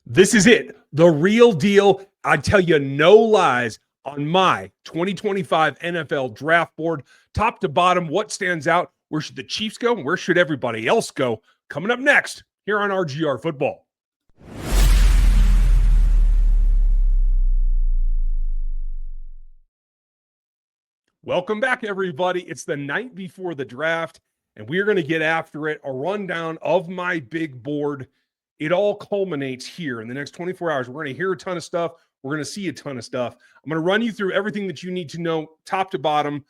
This is it. The real deal. I tell you no lies on my 2025 NFL draft board. Top to bottom, what stands out? Where should the Chiefs go? Where should everybody else go? Coming up next here on RGR Football. Welcome back, everybody. It's the night before the draft, and we're going to get after it. A rundown of my big board. It all culminates here in the next 24 hours. We're going to hear a ton of stuff. We're going to see a ton of stuff. I'm going to run you through everything that you need to know, top to bottom,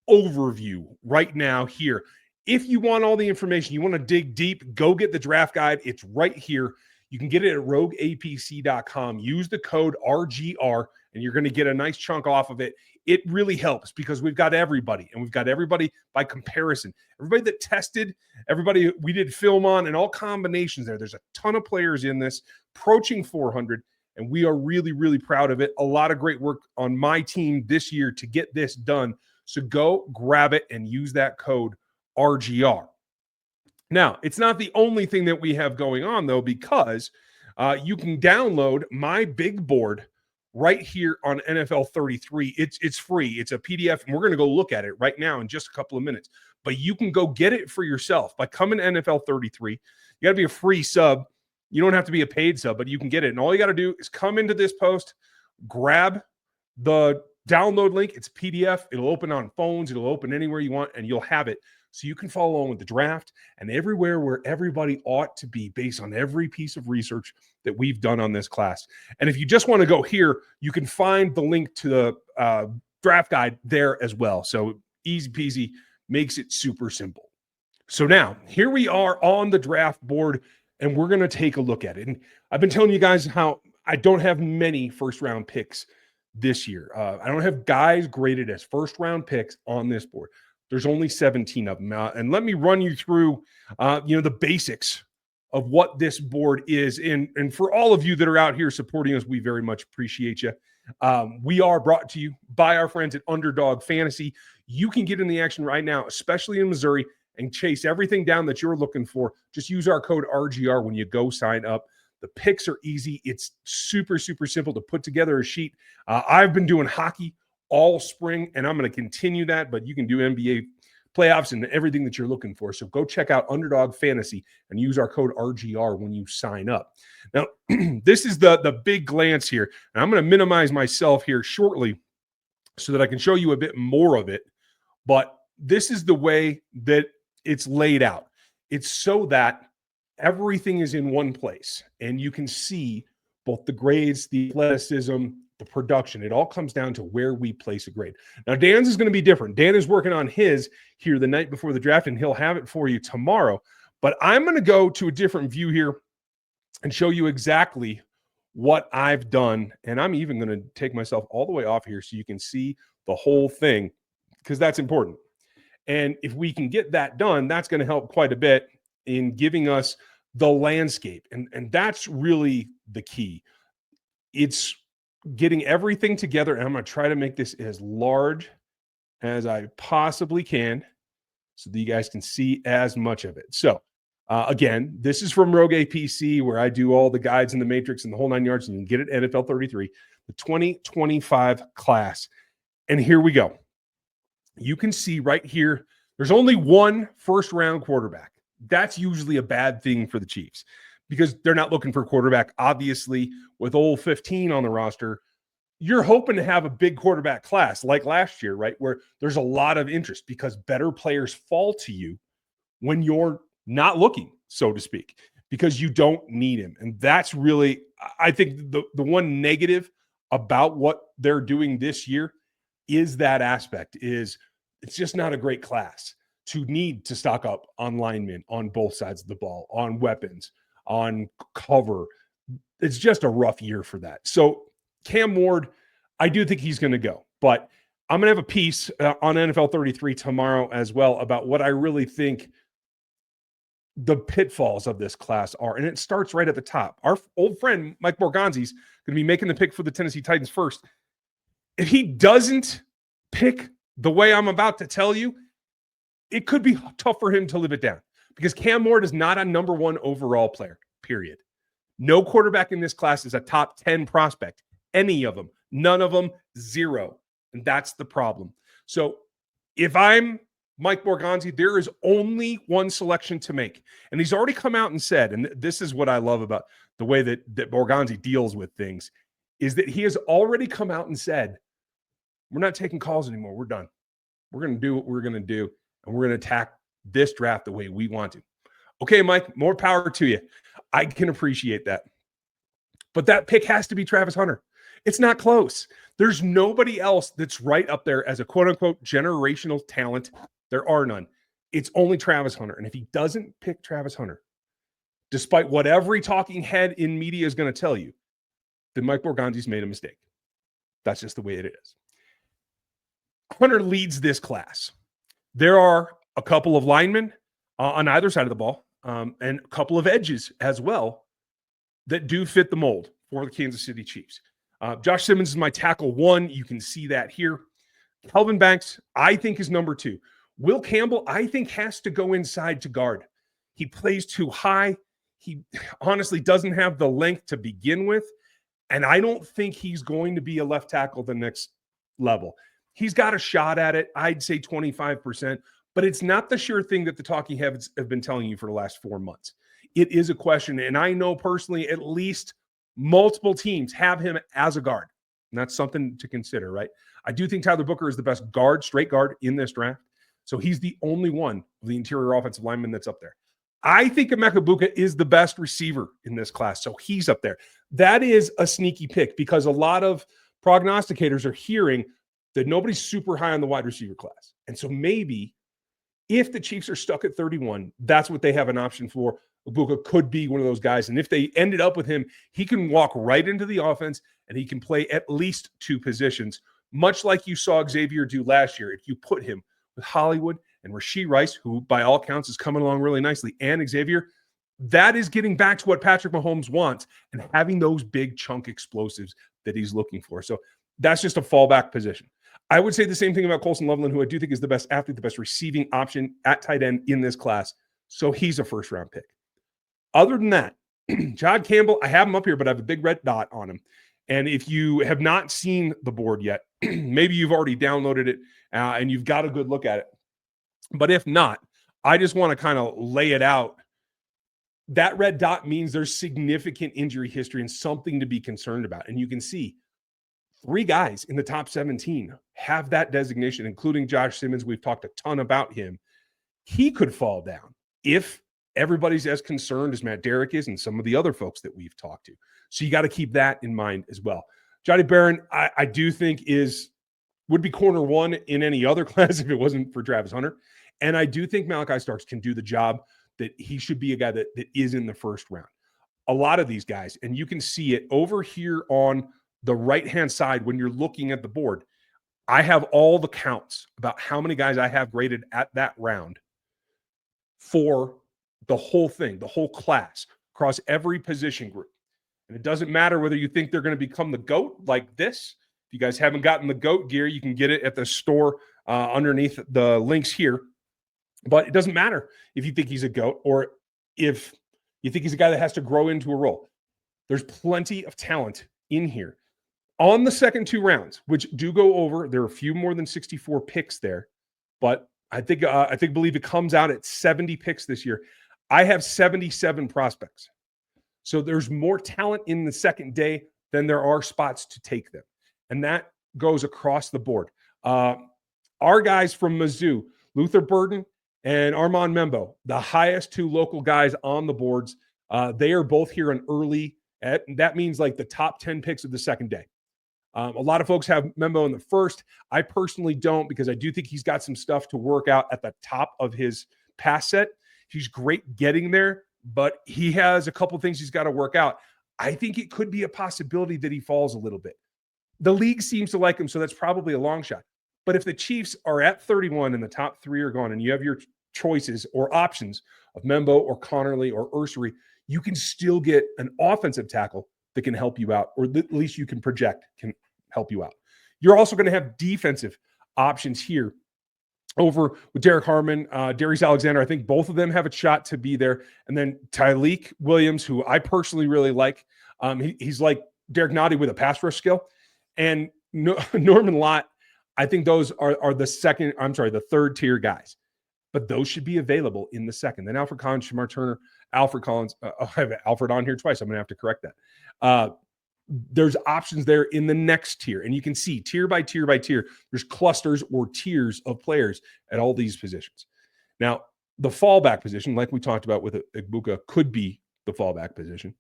overview right now here. If you want all the information, you want to dig deep, go get the draft guide. It's right here. You can get it at rogueapc.com. Use the code RGR, and you're going to get a nice chunk off of it. It really helps because we've got everybody, and we've got everybody by comparison. Everybody that tested, everybody we did film on, and all combinations there. There's a ton of players in this, approaching 400, and we are really, really proud of it. A lot of great work on my team this year to get this done. So go grab it and use that code RGR. Now, it's not the only thing that we have going on, though, because you can download my big board right here on NFL 33. It's free. It's a PDF, and we're going to go look at it right now in just a couple of minutes. But you can go get it for yourself by coming to NFL 33. You got to be a free sub. You don't have to be a paid sub, but you can get it. And all you got to do is come into this post, grab the download link. It's PDF. It'll open on phones. It'll open anywhere you want, and you'll have it. So you can follow along with the draft and everywhere where everybody ought to be based on every piece of research that we've done on this class. And if you just want to go here, you can find the link to the draft guide there as well. So easy peasy, makes it super simple. So now here we are on the draft board, and we're going to take a look at it. And I've been telling you guys how I don't have many first round picks this year. I don't have guys graded as first round picks on this board. There's only 17 of them. And let me run you through, the basics of what this board is. And for all of you that are out here supporting us, we very much appreciate you. We are brought to you by our friends at Underdog Fantasy. You can get in the action right now, especially in Missouri, and chase everything down that you're looking for. Just use our code RGR when you go sign up. The picks are easy. It's super, super simple to put together a sheet. I've been doing hockey all spring, and I'm going to continue that, but you can do NBA playoffs and everything that you're looking for. So go check out Underdog Fantasy and use our code RGR when you sign up. Now, this is the big glance here, and I'm going to minimize myself here shortly so that I can show you a bit more of it, but this is the way that it's laid out. It's so that everything is in one place, and you can see both the grades, the athleticism, the production. It all comes down to where we place a grade. Now, Dan's is going to be different. Dan is working on his here the night before the draft, and he'll have it for you tomorrow. But I'm going to go to a different view here and show you exactly what I've done. And I'm even going to take myself all the way off here so you can see the whole thing, because that's important. And if we can get that done, that's going to help quite a bit in giving us the landscape. And that's really the key. It's getting everything together, and I'm going to try to make this as large as I possibly can so that you guys can see as much of it. So again, this is from Rogue APC, where I do all the guides in the matrix and the whole 9 yards, and you can get it NFL 33, the 2025 class. And here we go. You can see right here, there's only one first round quarterback. That's usually a bad thing for the Chiefs, because they're not looking for a quarterback. Obviously, with old 15 on the roster, you're hoping to have a big quarterback class like last year, right? Where there's a lot of interest because better players fall to you when you're not looking, so to speak, because you don't need him. And that's really, I think, the one negative about what they're doing this year is that aspect is it's just not a great class to need to stock up on linemen on both sides of the ball, on weapons, on cover. It's just a rough year for that. So Cam Ward, I do think he's going to go, but I'm going to have a piece on NFL 33 tomorrow as well about what I really think the pitfalls of this class are. And it starts right at the top. Our old friend, Mike Borgonzi's going to be making the pick for the Tennessee Titans first. If he doesn't pick the way I'm about to tell you, it could be tough for him to live it down, because Cam Ward is not a number one overall player, period. No quarterback in this class is a top 10 prospect. Any of them. None of them. Zero. And that's the problem. So if I'm Mike Borgonzi, there is only one selection to make. And he's already come out and said, and this is what I love about the way that Borgonzi deals with things, is that he has already come out and said, we're not taking calls anymore. We're done. We're going to do what we're going to do, and we're going to attack this draft the way we want to. Okay, Mike, more power to you. I can appreciate that. But that pick has to be Travis Hunter. It's not close. There's nobody else that's right up there as a quote-unquote generational talent. There are none. It's only Travis Hunter. And if he doesn't pick Travis Hunter, despite what every talking head in media is going to tell you, then Mike Borgonzi's made a mistake. That's just the way it is. Hunter leads this class. There are a couple of linemen on either side of the ball and a couple of edges as well that do fit the mold for the Kansas City Chiefs. Josh Simmons is my tackle 1. You can see that here. Kelvin Banks, I think, is number 2. Will Campbell, I think, has to go inside to guard. He plays too high. He honestly doesn't have the length to begin with. And I don't think he's going to be a left tackle the next level. He's got a shot at it. I'd say 25%, but it's not the sure thing that the talking heads have been telling you for the last 4 months. It is a question. And I know personally, at least multiple teams have him as a guard. And that's something to consider, right? I do think Tyler Booker is the best guard, straight guard in this draft. So he's the only one of the interior offensive linemen that's up there. I think Emeka Egbuka is the best receiver in this class. So he's up there. That is a sneaky pick because a lot of prognosticators are hearing that nobody's super high on the wide receiver class. And so maybe if the Chiefs are stuck at 31, that's what they have an option for. Egbuka could be one of those guys. And if they ended up with him, he can walk right into the offense and he can play at least 2 positions, much like you saw Xavier do last year. If you put him with Hollywood and Rashee Rice, who by all counts is coming along really nicely, and Xavier, that is getting back to what Patrick Mahomes wants and having those big chunk explosives that he's looking for. So that's just a fallback position. I would say the same thing about Colson Loveland, who I do think is the best athlete, the best receiving option at tight end in this class. So he's a first-round pick. Other than that, John Campbell, I have him up here, but I have a big red dot on him. And if you have not seen the board yet, maybe you've already downloaded it and you've got a good look at it. But if not, I just want to kind of lay it out. That red dot means there's significant injury history and something to be concerned about. And you can see 3 guys in the top 17 have that designation, including Josh Simmons. We've talked a ton about him. He could fall down if everybody's as concerned as Matt Derrick is and some of the other folks that we've talked to. So you got to keep that in mind as well. Johnny Barron, I do think would be corner 1 in any other class if it wasn't for Travis Hunter. And I do think Malachi Starks can do the job, that he should be a guy that is in the first round. A lot of these guys, and you can see it over here on the right-hand side when you're looking at the board. I have all the counts about how many guys I have graded at that round for the whole thing, the whole class, across every position group. And it doesn't matter whether you think they're going to become the GOAT like this. If you guys haven't gotten the GOAT gear, you can get it at the store underneath the links here. But it doesn't matter if you think he's a GOAT or if you think he's a guy that has to grow into a role. There's plenty of talent in here. On the second 2 rounds, which do go over, there are a few more than 64 picks there, but I believe it comes out at 70 picks this year. I have 77 prospects. So there's more talent in the second day than there are spots to take them. And that goes across the board. Our guys from Mizzou, Luther Burden and Armand Membo, the highest 2 local guys on the boards, they are both here in early. That means like the top 10 picks of the second day. A lot of folks have Membo in the first. I personally don't, because I do think he's got some stuff to work out at the top of his pass set. He's great getting there, but he has a couple things he's got to work out. I think it could be a possibility that he falls a little bit. The league seems to like him, so that's probably a long shot. But if the Chiefs are at 31 and the top 3 are gone and you have your choices or options of Membo or Connerly or Ursery, you can still get an offensive tackle that can help you out, or at least you can project can help you out. You're also going to have defensive options here over with Derek Harmon, Darius Alexander. I think both of them have a shot to be there. And then Tyleik Williams, who I personally really like. He's like Derek Nottie with a pass rush skill. And Norman Lott, I think those are the third tier guys. But those should be available in the second. Then Alfred Collins, Shamar Turner, Alfred Collins. I have Alfred on here twice. I'm going to have to correct that. There's options there in the next tier. And you can see tier by tier by tier, there's clusters or tiers of players at all these positions. Now, the fallback position, like we talked about with Igbuka, could be the fallback position.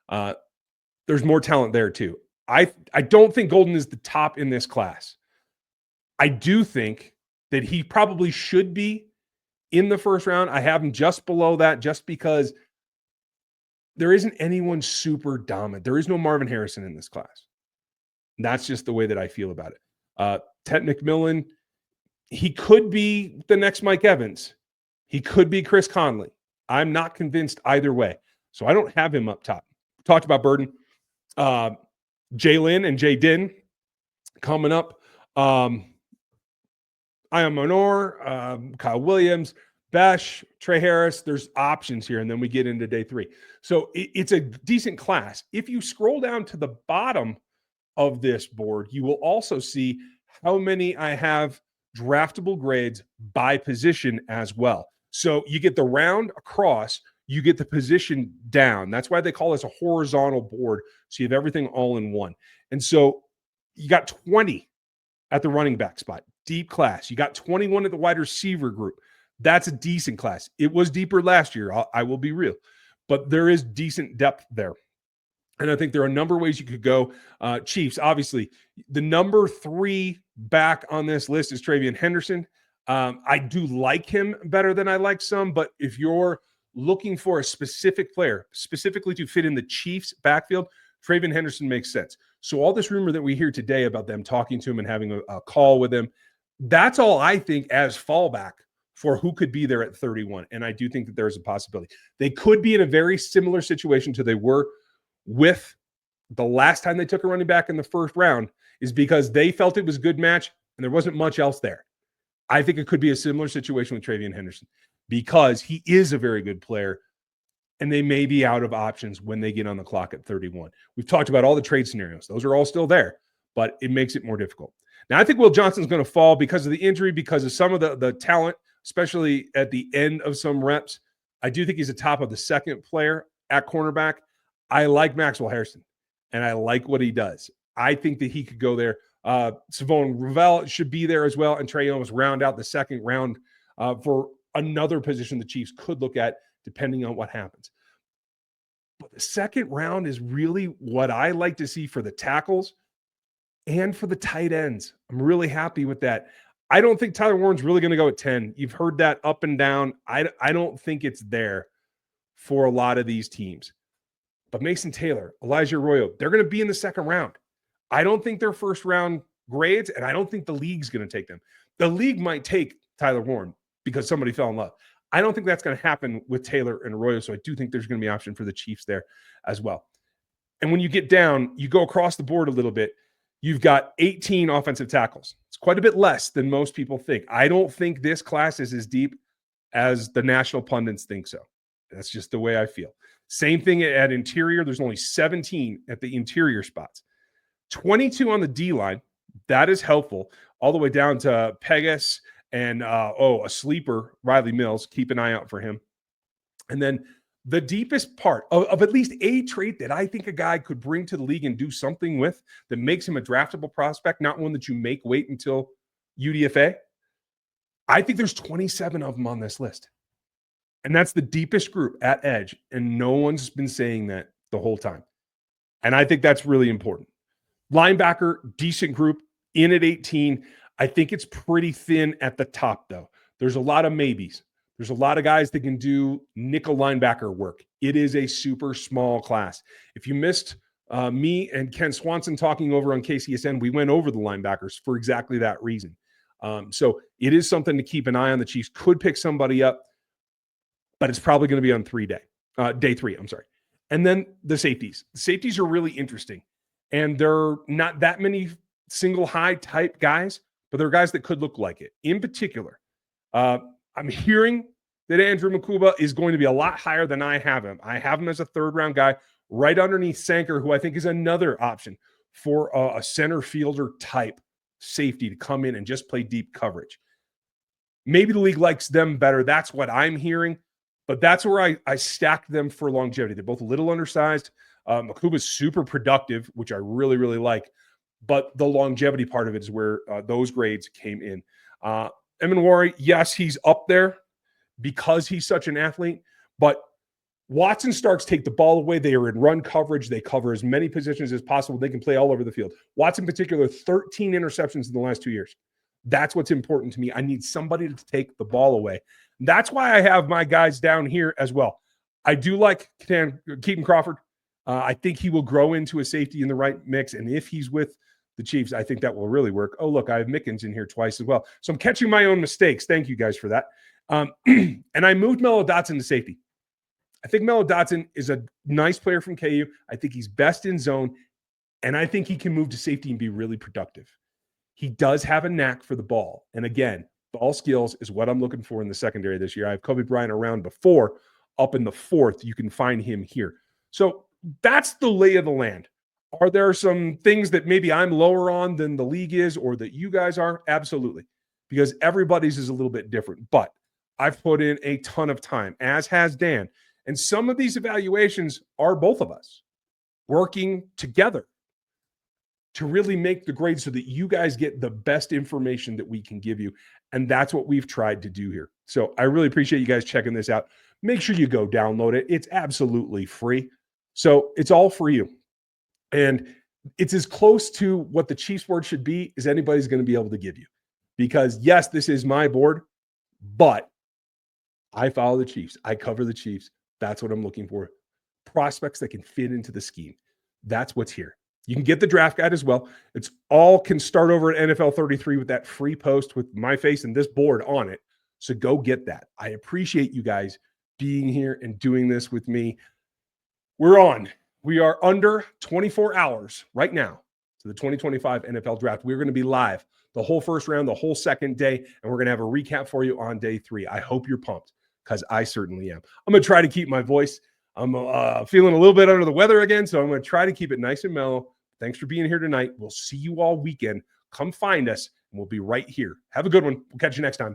There's more talent there too. I don't think Golden is the top in this class. I do think that he probably should be in the first round. I have him just below that just because there isn't anyone super dominant. There is no Marvin Harrison in this class. And that's just the way that I feel about it. Ted McMillan, he could be the next Mike Evans. He could be Chris Conley. I'm not convinced either way. So I don't have him up top. We talked about Burden. Jalen and Jay Din coming up. Ian Monor, Kyle Williams, Besh, Trey Harris. There's options here, and then we get into day 3. So it's a decent class. If you scroll down to the bottom of this board, you will also see how many I have draftable grades by position as well. So you get the round across, you get the position down. That's why they call this a horizontal board. So you have everything all in one. And so you got 20 at the running back spot, deep class. You got 21 at the wide receiver group. That's a decent class. It was deeper last year. I will be real, but there is decent depth there. And I think there are a number of ways you could go. Chiefs, obviously, the number 3 back on this list is Travion Henderson. I do like him better than I like some, but if you're looking for a specific player, specifically to fit in the Chiefs backfield, Travion Henderson makes sense. So all this rumor that we hear today about them talking to him and having a call with him, that's all I think as fallback for who could be there at 31. And I do think that there's a possibility. They could be in a very similar situation to they were with the last time they took a running back in the first round, is because they felt it was a good match and there wasn't much else there. I think it could be a similar situation with Travion Henderson because he is a very good player and they may be out of options when they get on the clock at 31. We've talked about all the trade scenarios. Those are all still there, but it makes it more difficult. Now, I think Will Johnson's going to fall because of the injury, because of some of the talent, especially at the end of some reps. I do think he's the top of the second player at cornerback. I like Maxwell Harrison, and I like what he does. I think that he could go there. Savon Ravel should be there as well, and Trey Owens round out the second round for another position the Chiefs could look at depending on what happens. But the second round is really what I like to see for the tackles and for the tight ends. I'm really happy with that. I don't think Tyler Warren's really going to go at 10. You've heard that up and down. I don't think it's there for a lot of these teams. But Mason Taylor, Elijah Arroyo, they're going to be in the second round. I don't think they're first round grades, and I don't think the league's going to take them. The league might take Tyler Warren because somebody fell in love. I don't think that's going to happen with Taylor and Arroyo, so I do think there's going to be an option for the Chiefs there as well. And when you get down, you go across the board a little bit. You've got 18 offensive tackles. It's quite a bit less than most people think. I don't think this class is as deep as the national pundits think so. That's just the way I feel. Same thing at interior. There's only 17 at the interior spots. 22 on the D-line. That is helpful. All the way down to Pegas and, a sleeper, Riley Mills. Keep an eye out for him. And then the deepest part of at least a trait that I think a guy could bring to the league and do something with that makes him a draftable prospect, not one that you make wait until UDFA. I think there's 27 of them on this list. And that's the deepest group at edge. And no one's been saying that the whole time. And I think that's really important. Linebacker, decent group in at 18. I think it's pretty thin at the top, though. There's a lot of maybes. There's a lot of guys that can do nickel linebacker work. It is a super small class. If you missed me and Ken Swanson talking over on KCSN, we went over the linebackers for exactly that reason. So it is something to keep an eye on. The Chiefs could pick somebody up, but it's probably going to be on day 3. I'm sorry. And then the safeties. The safeties are really interesting. And they're not that many single high type guys, but they're guys that could look like it. In particular, I'm hearing that Andrew Makuba is going to be a lot higher than I have him. I have him as a third-round guy right underneath Sanker, who I think is another option for a center fielder type safety to come in and just play deep coverage. Maybe the league likes them better. That's what I'm hearing. But that's where I stacked them for longevity. They're both a little undersized. Makuba's super productive, which I really, really like. But the longevity part of it is where those grades came in. Emanwari, yes, he's up there because he's such an athlete. But Watson Starks take the ball away. They are in run coverage. They cover as many positions as possible. They can play all over the field. Watson in particular, 13 interceptions in the last 2 years. That's what's important to me. I need somebody to take the ball away. That's why I have my guys down here as well. I do like Keaton Crawford. I think he will grow into a safety in the right mix. And if he's with the Chiefs, I think that will really work. Oh, look, I have Mickens in here twice as well. So I'm catching my own mistakes. Thank you guys for that. And I moved Mello Dotson to safety. I think Mello Dotson is a nice player from KU. I think he's best in zone. And I think he can move to safety and be really productive. He does have a knack for the ball. And again, ball skills is what I'm looking for in the secondary this year. I have Kobe Bryant around before. Up in the fourth, you can find him here. So that's the lay of the land. Are there some things that maybe I'm lower on than the league is or that you guys are? Absolutely. Because everybody's is a little bit different. But I've put in a ton of time, as has Dan. And some of these evaluations are both of us working together to really make the grade so that you guys get the best information that we can give you. And that's what we've tried to do here. So I really appreciate you guys checking this out. Make sure you go download it. It's absolutely free. So it's all for you. And it's as close to what the Chiefs board should be as anybody's going to be able to give you. Because yes, this is my board, but I follow the Chiefs. I cover the Chiefs. That's what I'm looking for. Prospects that can fit into the scheme. That's what's here. You can get the draft guide as well. It's all can start over at NFL 33 with that free post with my face and this board on it. So go get that. I appreciate you guys being here and doing this with me. We're on. We are under 24 hours right now to the 2025 NFL draft. We're going to be live the whole first round, the whole second day, and we're going to have a recap for you on day 3. I hope you're pumped because I certainly am. I'm going to try to keep my voice. I'm feeling a little bit under the weather again, so I'm going to try to keep it nice and mellow. Thanks for being here tonight. We'll see you all weekend. Come find us, and we'll be right here. Have a good one. We'll catch you next time.